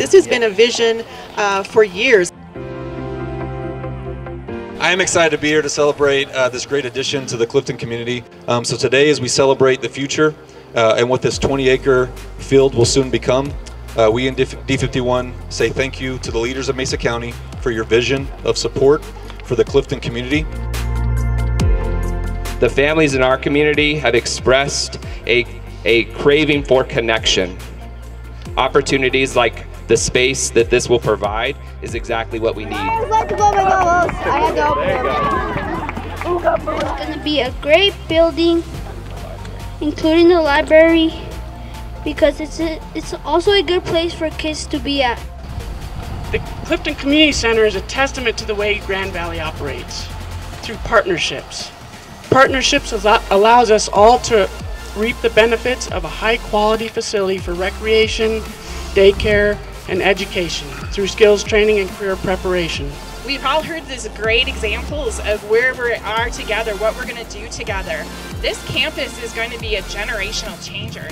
This has been a vision for years. I am excited to be here to celebrate this great addition to the Clifton community. So today, as we celebrate the future and what this 20-acre field will soon become, we in D51 say thank you to the leaders of Mesa County for your vision of support for the Clifton community. The families in our community have expressed a craving for connection. Opportunities like the space that this will provide is exactly what we need. It's going to be a great building, including the library, because it's also a good place for kids to be at. The Clifton Community Center is a testament to the way Grand Valley operates, through partnerships. Partnerships allows us all to reap the benefits of a high-quality facility for recreation, daycare, and education through skills training and career preparation. We've all heard these great examples of where we are together, what we're going to do together. This campus is going to be a generational changer.